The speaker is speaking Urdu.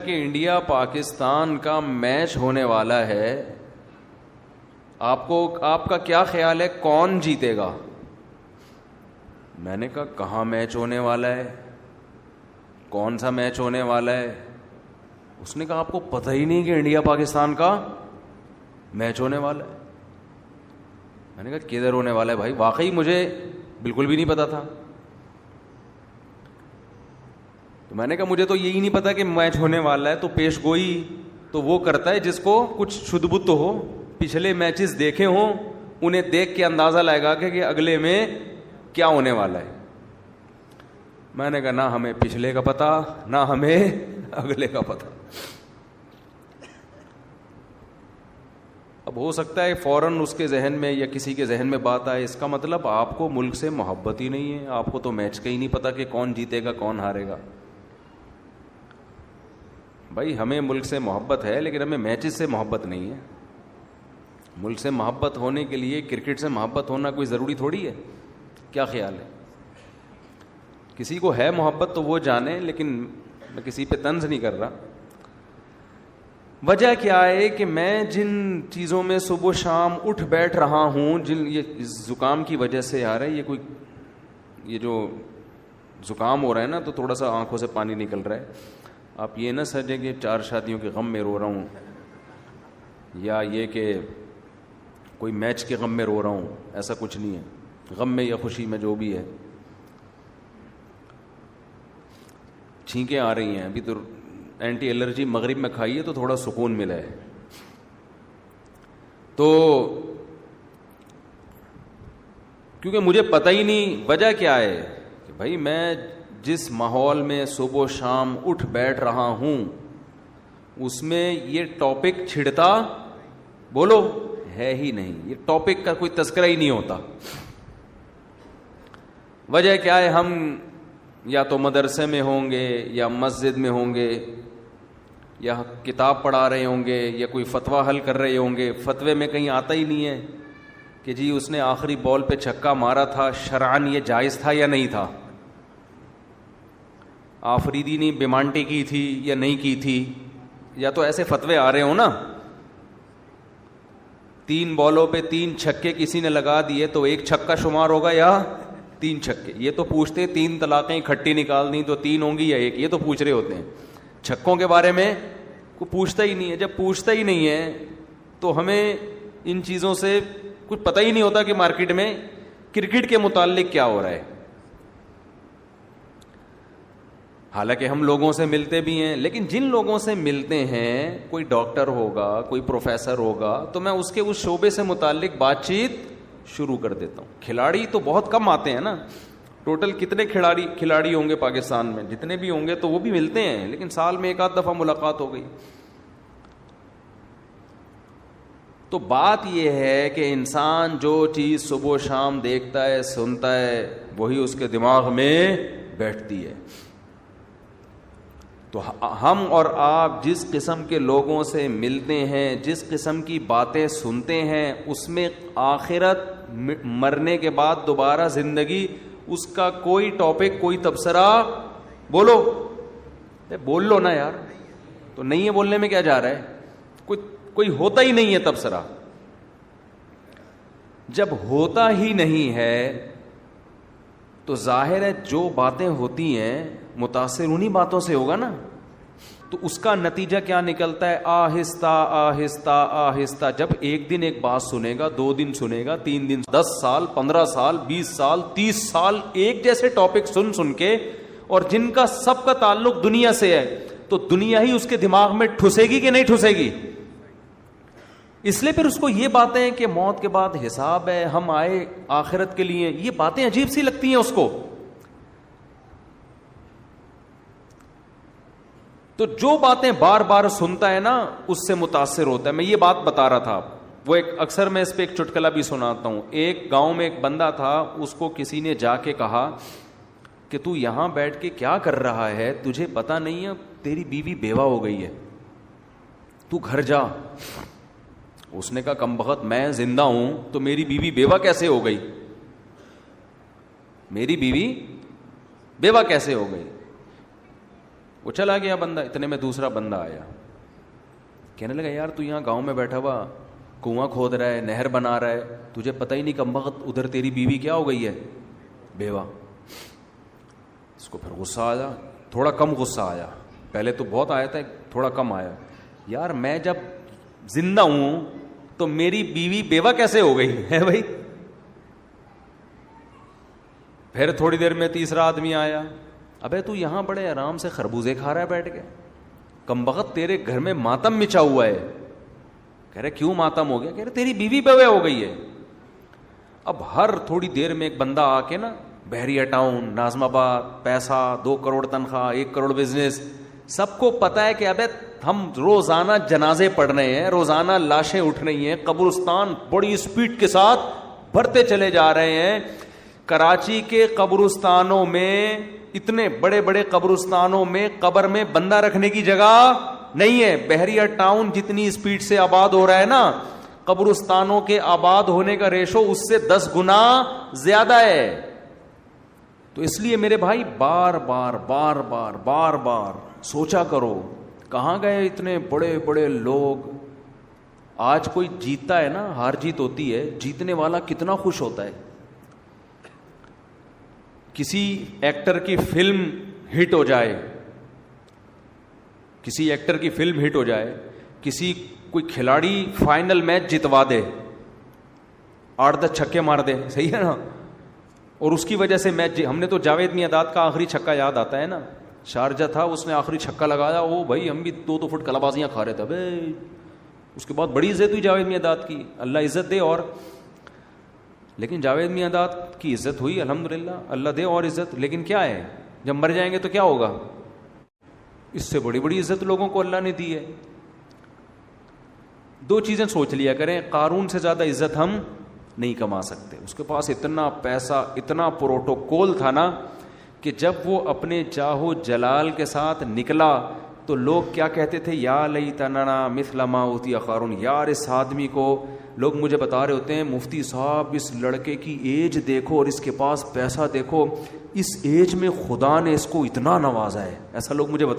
کہ انڈیا پاکستان کا میچ ہونے والا ہے، آپ کا کیا خیال ہے کون جیتے گا؟ میں نے کہا کہاں میچ ہونے والا ہے، کون سا میچ ہونے والا ہے؟ اس نے کہا آپ کو پتہ ہی نہیں کہ انڈیا پاکستان کا میچ ہونے والا ہے؟ میں نے کہا کدھر ہونے والا ہے بھائی؟ واقعی مجھے بالکل بھی نہیں پتا تھا. تو میں نے کہا مجھے تو یہی نہیں پتا کہ میچ ہونے والا ہے. تو پیش گوئی تو وہ کرتا ہے جس کو کچھ شدھ بت ہو، پچھلے میچز دیکھے ہوں، انہیں دیکھ کے اندازہ لائے گا کہ اگلے میں کیا ہونے والا ہے. میں نے کہا نہ ہمیں پچھلے کا پتا نہ ہمیں اگلے کا پتا. اب ہو سکتا ہے فوراً اس کے ذہن میں یا کسی کے ذہن میں بات آئے، اس کا مطلب آپ کو ملک سے محبت ہی نہیں ہے، آپ کو تو میچ کا ہی نہیں پتا کہ کون جیتے گا کون ہارے گا. بھائی ہمیں ملک سے محبت ہے لیکن ہمیں میچز سے محبت نہیں ہے. ملک سے محبت ہونے کے لیے کرکٹ سے محبت ہونا کوئی ضروری تھوڑی ہے. کیا خیال ہے؟ کسی کو ہے محبت تو وہ جانے، لیکن میں کسی پہ طنز نہیں کر رہا. وجہ کیا ہے کہ میں جن چیزوں میں صبح و شام اٹھ بیٹھ رہا ہوں، یہ زکام کی وجہ سے آ رہا ہے، یہ جو زکام ہو رہا ہے نا، تو تھوڑا سا آنکھوں سے پانی نکل رہا ہے. آپ یہ نہ سمجھیں کہ 4 شادیوں کے غم میں رو رہا ہوں، یا یہ کہ کوئی میچ کے غم میں رو رہا ہوں. ایسا کچھ نہیں ہے. غم میں یا خوشی میں جو بھی ہے. چھینکیں آ رہی ہیں، ابھی تو اینٹی الرجی مغرب میں کھائیے تو تھوڑا سکون ملا ہے. تو کیونکہ مجھے پتہ ہی نہیں وجہ کیا ہے کہ بھائی میں جس ماحول میں صبح و شام اٹھ بیٹھ رہا ہوں اس میں یہ ٹاپک چھڑتا بولو ہے ہی نہیں. یہ ٹاپک کا کوئی تذکرہ ہی نہیں ہوتا. وجہ کیا ہے؟ ہم یا تو مدرسے میں ہوں گے یا مسجد میں ہوں گے یا کتاب پڑھا رہے ہوں گے یا کوئی فتویٰ حل کر رہے ہوں گے. فتوے میں کہیں آتا ہی نہیں ہے کہ جی اس نے آخری بال پہ چھکا مارا تھا، شرعاً یہ جائز تھا یا نہیں تھا. آفریدی نے بیمانٹی کی تھی یا نہیں کی تھی. یا تو ایسے فتوے آ رہے ہوں نا، 3 بالوں پہ 3 چھکے کسی نے لگا دیے تو 1 چھکا شمار ہوگا یا 3 چھکے. یہ تو پوچھتے 3 طلاقیں اکٹھی نکال دیں تو 3 ہوں گی یا 1. یہ تو پوچھ رہے ہوتے ہیں. چھکوں کے بارے میں کوئی پوچھتا ہی نہیں ہے. جب پوچھتا ہی نہیں ہے تو ہمیں ان چیزوں سے کچھ پتہ ہی نہیں ہوتا کہ مارکیٹ میں کرکٹ کے متعلق کیا ہو رہا ہے. حالانکہ ہم لوگوں سے ملتے بھی ہیں، لیکن جن لوگوں سے ملتے ہیں، کوئی ڈاکٹر ہوگا، کوئی پروفیسر ہوگا، تو میں اس کے اس شعبے سے متعلق بات چیت شروع کر دیتا ہوں. کھلاڑی تو بہت کم آتے ہیں نا. ٹوٹل کتنے کھلاڑی ہوں گے پاکستان میں؟ جتنے بھی ہوں گے تو وہ بھی ملتے ہیں، لیکن سال میں 1 آدھ دفعہ ملاقات ہو گئی. تو بات یہ ہے کہ انسان جو چیز صبح و شام دیکھتا ہے سنتا ہے وہی اس کے دماغ میں بیٹھتی ہے. تو ہم اور آپ جس قسم کے لوگوں سے ملتے ہیں، جس قسم کی باتیں سنتے ہیں، اس میں آخرت، مرنے کے بعد دوبارہ زندگی، اس کا کوئی ٹاپک، کوئی تبصرہ بولو بول لو نا یار. تو نہیں ہے بولنے میں کیا جا رہا ہے؟ کوئی ہوتا ہی نہیں ہے تبصرہ. جب ہوتا ہی نہیں ہے تو ظاہر ہے جو باتیں ہوتی ہیں متاثر انہی باتوں سے ہوگا نا. تو اس کا نتیجہ کیا نکلتا ہے؟ آہستہ آہستہ آہستہ جب ایک دن ایک بات سنے گا، 2 دن سنے گا، 3 دن، 10 سال، 15 سال، 20 سال، 30 سال ایک جیسے ٹاپک سن کے، اور جن کا سب کا تعلق دنیا سے ہے، تو دنیا ہی اس کے دماغ میں ٹھسے گی کہ نہیں ٹھسے گی؟ اس لیے پھر اس کو یہ باتیں کہ موت کے بعد حساب ہے، ہم آئے آخرت کے لیے، یہ باتیں عجیب سی لگتی ہیں اس کو. تو جو باتیں بار بار سنتا ہے نا اس سے متاثر ہوتا ہے. میں یہ بات بتا رہا تھا، وہ اکثر میں اس پہ ایک چٹکلا بھی سناتا ہوں. ایک گاؤں میں ایک بندہ تھا، اس کو کسی نے جا کے کہا کہ تو یہاں بیٹھ کے کیا کر رہا ہے؟ تجھے پتا نہیں ہے تیری بیوی بیوہ ہو گئی ہے، تو گھر جا. اس نے کہا کمبخت، میں زندہ ہوں تو میری بیوی بیوہ کیسے ہو گئی؟ میری بیوی بیوہ کیسے ہو گئی؟ وہ چلا گیا بندہ. اتنے میں دوسرا بندہ آیا, کہنے لگا یار تو یہاں گاؤں میں بیٹھا ہوا کنواں کھود رہا ہے, نہر بنا رہا ہے, تجھے پتہ ہی نہیں کمبخت ادھر تیری بیوی کیا ہو گئی ہے, بیوہ. اس کو پھر غصہ آیا, تھوڑا کم غصہ آیا, پہلے تو بہت آیا تھا, تھوڑا کم آیا. یار میں جب زندہ ہوں تو میری بیوی بیوہ کیسے ہو گئی ہے بھائی. پھر تھوڑی دیر میں تیسرا آدمی آیا, ابے تو یہاں بڑے آرام سے خربوزے کھا رہا ہے بیٹھ کے, کمبخت تیرے گھر میں ماتم مچا ہوا ہے. کہہ رہے کیوں ماتم ہو گیا؟ کہہ رہے تیری بیوی بیوہ ہو گئی ہے. اب ہر تھوڑی دیر میں ایک بندہ آ کے نا, بحریہ ٹاؤن, ناظم آباد, پیسہ, 2 کروڑ تنخواہ, 1 کروڑ بزنس, سب کو پتا ہے کہ ابے ہم روزانہ جنازے پڑھ رہے ہیں, روزانہ لاشیں اٹھ رہی ہیں, قبرستان بڑی اسپیڈ کے ساتھ بھرتے چلے جا رہے ہیں. کراچی کے قبرستانوں میں, اتنے بڑے بڑے قبرستانوں میں قبر میں بندہ رکھنے کی جگہ نہیں ہے. بحریہ ٹاؤن جتنی اسپیڈ سے آباد ہو رہا ہے نا, قبرستانوں کے آباد ہونے کا ریشو اس سے 10 گنا زیادہ ہے. تو اس لیے میرے بھائی بار بار بار بار بار بار سوچا کرو کہاں گئے اتنے بڑے بڑے لوگ. آج کوئی جیتتا ہے نا, ہار جیت ہوتی ہے, جیتنے والا کتنا خوش ہوتا ہے. کسی ایکٹر کی فلم ہٹ ہو جائے, کسی ایکٹر کی فلم ہٹ ہو جائے, کسی کوئی کھلاڑی فائنل میچ جتوا دے, 8-10 چھکے مار دے, صحیح ہے نا, اور اس کی وجہ سے میچ, ہم نے تو جاوید میاں کا آخری چھکا یاد آتا ہے نا, شارجہ تھا, اس نے آخری چھکا لگایا, وہ بھائی ہم بھی 2 فٹ کلابازیاں کھا رہے تھے. اس کے بعد بڑی عزت ہوئی جاوید میاں کی, اللہ عزت دے. اور لیکن جاوید میاں کی عزت ہوئی الحمدللہ, اللہ دے اور عزت. لیکن کیا ہے, جب مر جائیں گے تو کیا ہوگا؟ اس سے بڑی بڑی عزت لوگوں کو اللہ نے دی ہے. 2 چیزیں سوچ لیا کریں, قارون سے زیادہ عزت ہم نہیں کما سکتے. اس کے پاس اتنا پیسہ, اتنا پروٹوکول تھا نا, کہ جب وہ اپنے چاہو جلال کے ساتھ نکلا تو لوگ کیا کہتے تھے, یا لیتنا مثل ما اوتی قارون. یار اس آدمی کو, لوگ مجھے بتا رہے ہوتے ہیں مفتی صاحب اس لڑکے کی ایج دیکھو اور اس کے پاس پیسہ دیکھو, اس ایج میں خدا نے اس کو اتنا نوازا ہے, ایسا لوگ مجھے بتا